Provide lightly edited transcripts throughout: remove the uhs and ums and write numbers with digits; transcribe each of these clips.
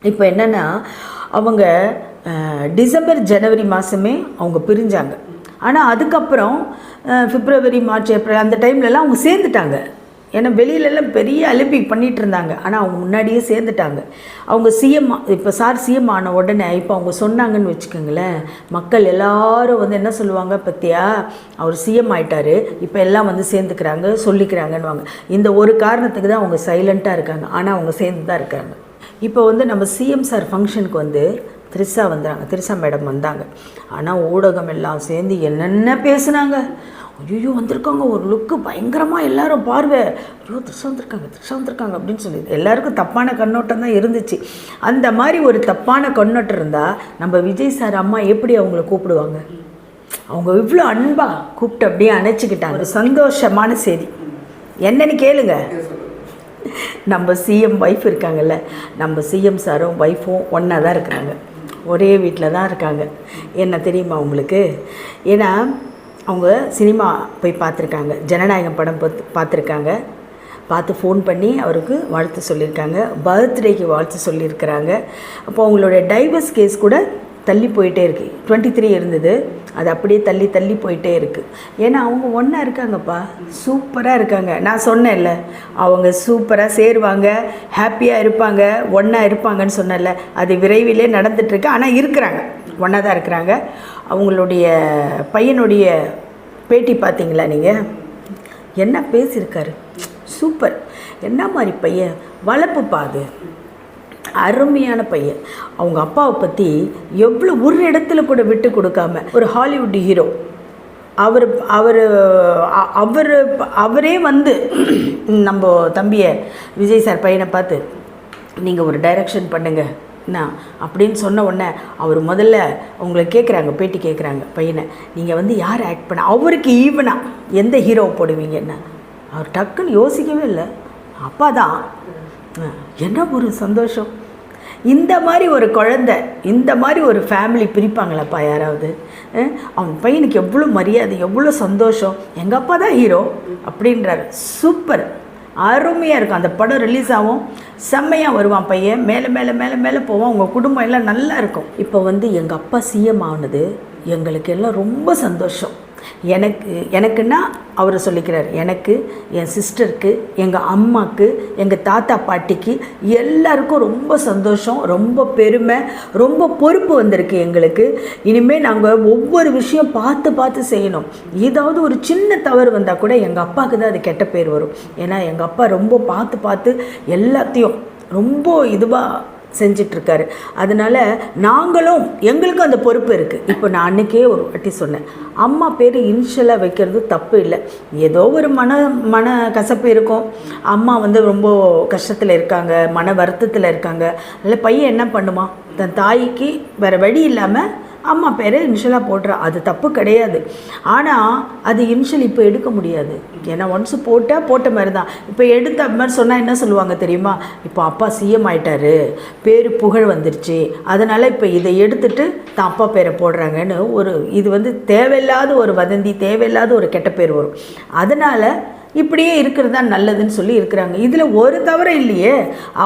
இப்போ என்னென்னா அவங்க டிசம்பர் ஜனவரி மாதமே அவங்க பிரிஞ்சாங்க. ஆனால் அதுக்கப்புறம் பிப்ரவரி மார்ச் ஏப்ரல் அந்த டைம்லலாம் அவங்க சேர்ந்துட்டாங்க. ஏன்னா வெளியிலலாம் பெரிய அலிம்பி பண்ணிகிட்டு இருந்தாங்க. ஆனால் அவங்க முன்னாடியே சேர்ந்துட்டாங்க. அவங்க சிஎம் இப்போ சார் சிஎம் ஆன உடனே இப்போ அவங்க சொன்னாங்கன்னு வச்சுக்கோங்களேன், மக்கள் எல்லோரும் வந்து என்ன சொல்லுவாங்க, பற்றியா அவர் சிஎம் ஆகிட்டார், இப்போ எல்லாம் வந்து சேர்ந்துக்கிறாங்க சொல்லிக்கிறாங்கன்னுவாங்க. இந்த ஒரு காரணத்துக்கு தான் அவங்க சைலண்ட்டாக இருக்காங்க. ஆனால் அவங்க சேர்ந்து தான் இருக்காங்க. இப்போ வந்து நம்ம சிஎம் சார் ஃபங்க்ஷனுக்கு வந்து திரிஷா மேடம் வந்தாங்க. ஆனால் ஊடகம் எல்லாம் சேர்ந்து என்னென்ன பேசுனாங்க. ஐயோ வந்திருக்காங்க, ஒரு லுக்கு பயங்கரமாக எல்லாரும் பார்வை, ஐயோ திரிஷா வந்திருக்காங்க அப்படின்னு சொல்லி எல்லாருக்கும் தப்பான கண்ணோட்டம் தான் இருந்துச்சு. அந்த மாதிரி ஒரு தப்பான கண்ணோட்டம் இருந்தால் நம்ம விஜய் சார் அம்மா எப்படி அவங்கள கூப்பிடுவாங்க? அவங்க இவ்வளோ அன்பாக கூப்பிட்டு அப்படியே அணைச்சிக்கிட்டாங்க. ஒரு சந்தோஷமான செய்தி என்னன்னு கேளுங்க. நம்ம சிஎம் ஒய்ஃப் இருக்காங்கல்ல, நம்ம சிஎம் சாரும் ஒய்ஃபும் ஒன்றா தான் இருக்கிறாங்க, ஒரே வீட்டில் தான் இருக்காங்க. என்ன தெரியுமா உங்களுக்கு? ஏன்னா அவங்க சினிமா போய் பார்த்துருக்காங்க, ஜனநாயகம் படம் பார்த்துருக்காங்க, பார்த்து ஃபோன் பண்ணி அவருக்கு வாழ்த்து சொல்லியிருக்காங்க, பர்த்டேக்கு வாழ்த்து சொல்லியிருக்கிறாங்க. அப்போ அவங்களுடைய டைவர்ஸ் கேஸ் கூட தள்ளி போயிட்டே இருக்குது. 23 இருந்தது, அது அப்படியே தள்ளி போயிட்டே இருக்குது. ஏன்னா அவங்க ஒன்றா இருக்காங்கப்பா, சூப்பராக இருக்காங்க. நான் சொன்னேன்ல, அவங்க சூப்பராக சேருவாங்க, ஹாப்பியாக இருப்பாங்க, ஒன்றா இருப்பாங்கன்னு சொன்னேன்ல, அது விரைவிலே நடந்துகிட்ருக்கு. ஆனால் இருக்கிறாங்க, ஒன்றா தான் இருக்கிறாங்க. அவங்களுடைய பையனுடைய பேட்டி பார்த்தீங்களா நீங்கள்? என்ன பேசியிருக்காரு, சூப்பர். என்ன மாதிரி பையன், வளர்ப்பு பாது, அருமையான பையன். அவங்க அப்பாவை பற்றி எவ்வளோ ஒரு இடத்துல கூட விட்டு கொடுக்காம ஒரு ஹாலிவுட் ஹீரோ. அவரே வந்து நம்ம தம்பியை விஜய் சார் பையனை பார்த்து நீங்கள் ஒரு டைரக்ஷன் பண்ணுங்க என்ன அப்படின்னு சொன்ன உடனே அவர் முதல்ல உங்களை கேட்குறாங்க, பேட்டி கேட்குறாங்க பையனை, நீங்கள் வந்து யார் ஆக்ட் பண்ண, அவருக்கு ஈவனாக எந்த ஹீரோவை போடுவீங்கன்னா அவர் டக்குன்னு யோசிக்கவே இல்லை, அப்பா தான். என்ன ஒரு சந்தோஷம். இந்த மாதிரி ஒரு குழந்தை, இந்த மாதிரி ஒரு ஃபேமிலி பிரிப்பாங்களாப்பா யாராவது? அவன் பையனுக்கு எவ்வளோ மரியாதை, எவ்வளோ சந்தோஷம், எங்கள் அப்பா தான் ஹீரோ அப்படின்றாரு. சூப்பர், அருமையாக இருக்கும். அந்த படம் ரிலீஸ் ஆகும், செம்மையாக வருவான் பையன், மேலே மேலே மேலே மேலே போவான், உங்கள் குடும்பம் எல்லாம் நல்லா இருக்கும். இப்போ வந்து எங்கள் அப்பா சிஎம் ஆனது எங்களுக்கு எல்லாம் ரொம்ப சந்தோஷம். எனக்குன்னா அவர் சொல்லிக்கிறார், எனக்கு, என் சிஸ்டருக்கு, எங்கள் அம்மாவுக்கு, எங்கள் தாத்தா பாட்டிக்கு எல்லாருக்கும் ரொம்ப சந்தோஷம், ரொம்ப பெருமை, ரொம்ப பொறுப்பு வந்திருக்கு எங்களுக்கு. இனிமேல் நாங்கள் ஒவ்வொரு விஷயம் பார்த்து செய்யணும். ஏதாவது ஒரு சின்ன தவறு வந்தால் கூட எங்கள் அப்பாவுக்கு தான் அது கெட்ட பேர் வரும். ஏன்னா எங்கள் அப்பா ரொம்ப பார்த்து எல்லாத்தையும் ரொம்ப இதுவாக செஞ்சிட்ருக்காரு. அதனால் எங்களுக்கும் அந்த பொறுப்பு இருக்குது. இப்போ நான் அன்றைக்கே ஒரு வாட்டி சொன்னேன், அம்மா பேர் இனிஷியலாக வைக்கிறது தப்பு இல்லை. ஏதோ ஒரு மன கசப்பு இருக்கும், அம்மா வந்து ரொம்ப கஷ்டத்தில் இருக்காங்க, மன வருத்தத்தில் இருக்காங்க. அதில் பையன் என்ன பண்ணுவான், தன் தாய்க்கு வேறு வழி இல்லாமல் அம்மா பேரை இனிஷியலாக போடுறா, அது தப்பு கிடையாது. ஆனால் அது இனிஷியல் இப்போ எடுக்க முடியாது. ஏன்னா ஒன்ஸு போட்ட மாதிரி தான். இப்போ எடுத்த மாதிரி சொன்னால் என்ன சொல்லுவாங்க தெரியுமா, இப்போ அப்பா சிஎம் ஆகிட்டாரு, பேர் புகழ் வந்துருச்சு, அதனால் இப்போ இதை எடுத்துட்டு தான் அப்பா பேரை போடுறாங்கன்னு இது வந்து தேவையில்லாத ஒரு வதந்தி, தேவையில்லாத ஒரு கெட்ட பேர் வரும். அதனால் இப்படியே இருக்கிறது தான் நல்லதுன்னு சொல்லி இருக்கிறாங்க. இதில் ஒரு தவறு இல்லையே,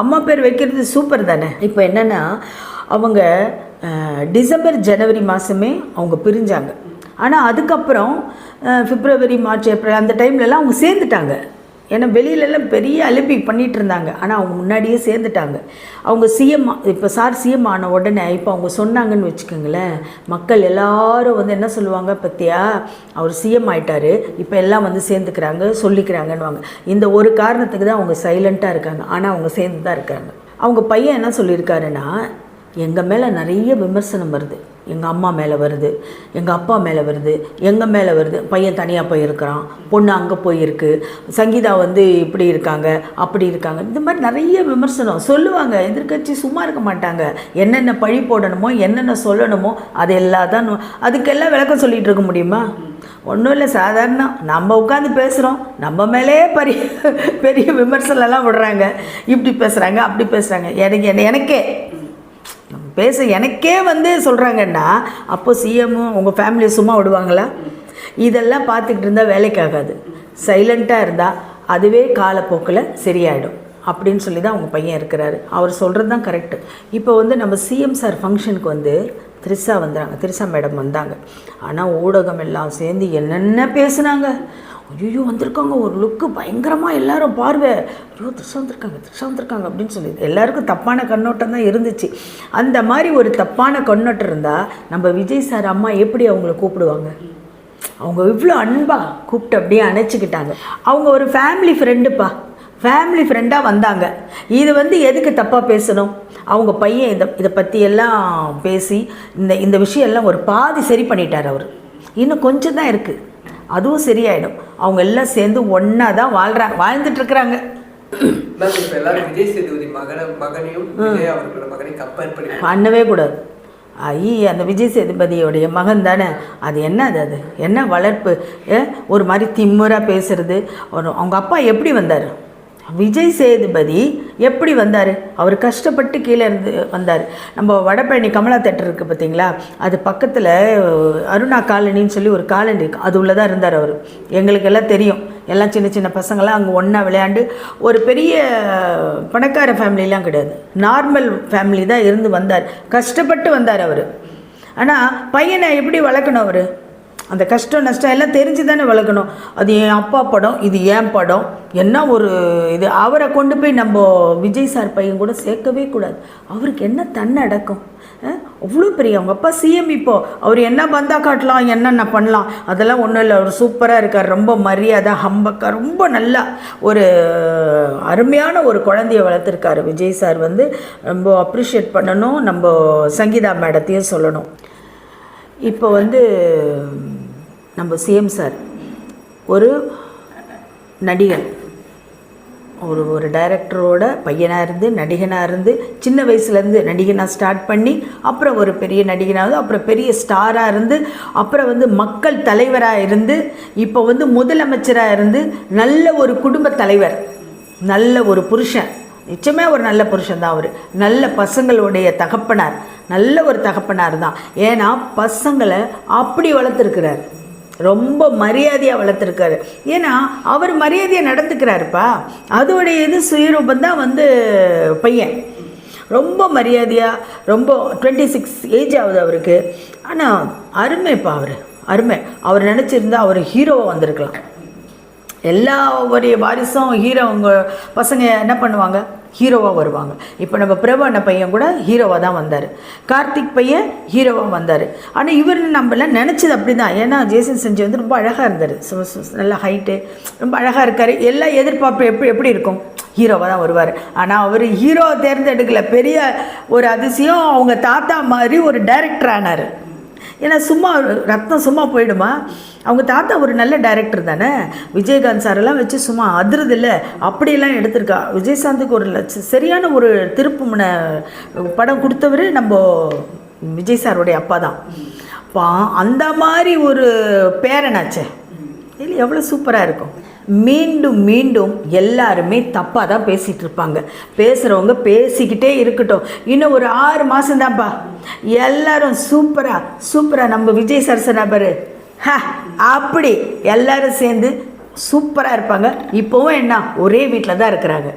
அம்மா பேர் வைக்கிறது சூப்பர் தானே. இப்போ என்னென்னா அவங்க டிசம்பர் ஜனவரி மாதமே அவங்க பிரிஞ்சாங்க. ஆனால் அதுக்கப்புறம் பிப்ரவரி மார்ச் ஏப்ரல் அந்த டைம்லலாம் அவங்க சேர்ந்துட்டாங்க. ஏன்னா வெளியிலலாம் பெரிய அலிம்பி பண்ணிகிட்டு இருந்தாங்க. ஆனால் அவங்க முன்னாடியே சேர்ந்துட்டாங்க. அவங்க சிஎம் இப்போ சார் சிஎம் ஆன உடனே இப்போ அவங்க சொன்னாங்கன்னு வச்சுக்கோங்களேன், மக்கள் எல்லோரும் வந்து என்ன சொல்லுவாங்க, பற்றியா அவர் சிஎம் ஆகிட்டார், இப்போ எல்லாம் வந்து சேர்ந்துக்கிறாங்க சொல்லிக்கிறாங்கன்னுவாங்க. இந்த ஒரு காரணத்துக்கு தான் அவங்க சைலண்ட்டாக இருக்காங்க. ஆனால் அவங்க சேர்ந்து தான் இருக்காங்க. அவங்க பையன் என்ன சொல்லியிருக்காருன்னா, எங்கள் மேலே நிறைய விமர்சனம் வருது, எங்கள் அம்மா மேலே வருது, எங்கள் அப்பா மேலே வருது, எங்கள் மேலே வருது. பையன் தனியாக போயிருக்கிறான், பொண்ணு அங்கே போயிருக்கு, சங்கீதா வந்து இப்படி இருக்காங்க அப்படி இருக்காங்க, இந்த மாதிரி நிறைய விமர்சனம் சொல்லுவாங்க. எதிர்க்கட்சி சும்மா இருக்க மாட்டாங்க. என்னென்ன பழி போடணுமோ, என்னென்ன சொல்லணுமோ அது எல்லாம் தான். அதுக்கெல்லாம் விளக்கம் சொல்லிகிட்டு இருக்க முடியுமா? ஒன்றும் இல்லை, சாதாரணம் நம்ம உட்காந்து பேசுகிறோம், நம்ம மேலே பெரிய விமர்சனம்லாம் விடுறாங்க, இப்படி பேசுகிறாங்க அப்படி பேசுகிறாங்க. எனக்கே வந்து சொல்கிறாங்கன்னா, அப்போ சிஎம்மும் உங்கள் ஃபேமிலியை சும்மா விடுவாங்களா? இதெல்லாம் பார்த்துக்கிட்டு இருந்தால் வேலைக்காகாது. சைலண்ட்டாக இருந்தால் அதுவே காலப்போக்கில் சரியாயிடும். அப்படின்னு சொல்லி தான் அவங்க பையன் இருக்கிறாரு. அவர் சொல்கிறது தான் கரெக்டு. இப்போ வந்து நம்ம சிஎம் சார் ஃபங்க்ஷனுக்கு வந்து திரிசா மேடம் வந்தாங்க. ஆனால் ஊடகம் எல்லாம் சேர்ந்து என்னென்ன பேசுனாங்க. ஐயோ வந்திருக்காங்க, ஒரு லுக்கு பயங்கரமாக எல்லாரும் பார்வை, ஐயோ த்ரிஷா வந்திருக்காங்க அப்படின்னு சொல்லி எல்லாருக்கும் தப்பான கண்ணோட்டம் தான் இருந்துச்சு. அந்த மாதிரி ஒரு தப்பான கண்ணோட்டம் இருந்தால் நம்ம விஜய் சார் அம்மா எப்படி அவங்கள கூப்பிடுவாங்க? அவங்க இவ்வளோ அன்பாக கூப்பிட்டு அப்படியே அணைச்சிக்கிட்டாங்க. அவங்க ஒரு ஃபேமிலி ஃப்ரெண்டாக வந்தாங்க. இது வந்து எதுக்கு தப்பாக பேசணும்? அவங்க பையன் இதை பற்றியெல்லாம் பேசி இந்த விஷயம்லாம் ஒரு பாதி சரி பண்ணிட்டார் அவர். இன்னும் கொஞ்சம் தான் இருக்குது, அதுவும் சரியாயிடும். அவங்க எல்லாம் சேர்ந்து ஒன்றா தான் வாழ்ந்துட்டுருக்குறாங்க. விஜய் சேதுபதி மகனையும் அவர்களோட மகனை கம்பேர் பண்ணவே கூடாது. அந்த விஜய் சேதுபதியோடைய மகன் தானே அது. அது என்ன வளர்ப்பு? ஒரு மாதிரி திமுறாக பேசுகிறது. அவங்க அப்பா எப்படி வந்தார்? விஜய் சேதுபதி எப்படி வந்தார்? அவர் கஷ்டப்பட்டு கீழே இருந்து வந்தார். நம்ம வடபழனி கமலா தேட்டர் இருக்குது பார்த்தீங்களா, அது பக்கத்தில் அருணா காலனின்னு சொல்லி ஒரு காலனி இருக்குது, அது உள்ளே தான் இருந்தார் அவர். எங்களுக்கெல்லாம் தெரியும். எல்லாம் சின்ன சின்ன பசங்களாம் அங்கே ஒன்றா விளையாண்டு, ஒரு பெரிய பணக்கார ஃபேமிலிலாம் கிடையாது, நார்மல் ஃபேமிலி தான் இருந்து வந்தார். கஷ்டப்பட்டு வந்தார் அவர். ஆனால் பையனை எப்படி வளர்க்கணும்? அவர் அந்த கஷ்டம் நஷ்டம் எல்லாம் தெரிஞ்சு தானே வளர்க்கணும். அது என் அப்பா படம், இது ஏன் படம், என்ன ஒரு இது. அவரை கொண்டு போய் நம்ம விஜய் சார் பையன் கூட சேர்க்கவே கூடாது. அவருக்கு என்ன தன்னடக்கம்? அவ்வளோ பெரிய அவங்க அப்பா சிஎம். இப்போது அவர் என்ன பந்தா காட்டலாம், என்னென்ன பண்ணலாம், அதெல்லாம் ஒன்றும் இல்லை. அவர் சூப்பராக இருக்கார், ரொம்ப மரியாதை, ஹம்பக்கா, ரொம்ப நல்லா ஒரு அருமையான ஒரு குழந்தைய வளர்த்துருக்காரு விஜய் சார். வந்து ரொம்ப அப்ரிஷியேட் பண்ணணும். நம்ம சங்கீதா மேடத்தையும் சொல்லணும். இப்போ வந்து நம்ம சிஎம் சார் ஒரு நடிகன், ஒரு டைரக்டரோட பையனாக இருந்து நடிகனாக இருந்து சின்ன வயசுலேருந்து நடிகனாக ஸ்டார்ட் பண்ணி அப்புறம் ஒரு பெரிய நடிகனாக, அப்புறம் பெரிய ஸ்டாராக இருந்து, அப்புறம் வந்து மக்கள் தலைவராக இருந்து, இப்போ வந்து முதலமைச்சராக இருந்து, நல்ல ஒரு குடும்ப தலைவர், நல்ல ஒரு புருஷன். நிச்சயமே ஒரு நல்ல புருஷன் தான் அவர். நல்ல பசங்களுடைய தகப்பனார், நல்ல ஒரு தகப்பனார் தான். ஏன்னா பசங்களை அப்படி வளர்த்துருக்கிறார், ரொம்ப மரியாதையாக வளர்த்துருக்காரு. ஏன்னா அவர் மரியாதையாக நடந்துக்கிறாருப்பா. அதோடைய இது சுயரூபம் தான் வந்து பையன். ரொம்ப மரியாதையாக, ரொம்ப 26 ஏஜ் ஆகுது அவருக்கு. ஆனால் அருமைப்பா, அருமை. அவர் நினச்சிருந்தா அவர் ஹீரோவாக வந்திருக்கலாம். எல்லாருடைய வாரிசும் ஹீரோ. அவங்க பசங்க என்ன பண்ணுவாங்க? ஹீரோவாக வருவாங்க. இப்போ நம்ம பிரபு பையன் கூட ஹீரோவாக தான் வந்தார், கார்த்திக் பையன் ஹீரோவாக வந்தார். ஆனால் இவர் நம்மளாம் நினச்சது அப்படி தான். ஏன்னா ஜேசன் செஞ்சு வந்து ரொம்ப அழகாக இருந்தார், நல்ல ஹைட்டு, ரொம்ப அழகாக இருக்கார். எல்லாம் எதிர்பார்ப்பு எப்படி இருக்கும்? ஹீரோவாக தான் வருவார். ஆனால் அவர் ஹீரோவை தேர்ந்தெடுக்கல. பெரிய ஒரு அதிசயம், அவங்க தாத்தா மாதிரி ஒரு டைரக்டர் ஆனார். ஏன்னா சும்மா ரத்தம் சும்மா போயிடுமா? அவங்க தாத்தா ஒரு நல்ல டைரக்டர் தானே. விஜயகாந்த் சாரெல்லாம் வச்சு சும்மா அதிரதில்லை, அப்படியெல்லாம் எடுத்திருக்கா. விஜயகாந்துக்கு ஒரு சரியான ஒரு திருப்புமுன படம் கொடுத்தவர் நம்ம விஜய் சாருடைய அப்பா தான். அந்த மாதிரி ஒரு பேரனாச்சே, இல்லை எவ்வளோ சூப்பராக இருக்கும். மீண்டும் மீண்டும் எல்லாருமே தப்பாக தான் பேசிகிட்டு இருப்பாங்க. பேசுகிறவங்க பேசிக்கிட்டே இருக்கட்டும். இன்னும் ஒரு 6 மாதம்தான்ப்பா, எல்லாரும் சூப்பராக நம்ம விஜய் சரசனா பாரு, அப்படி எல்லாரும் சேர்ந்து சூப்பராக இருப்பாங்க. இப்போவும் என்ன ஒரே வீட்டில் தான் இருக்கிறாங்க.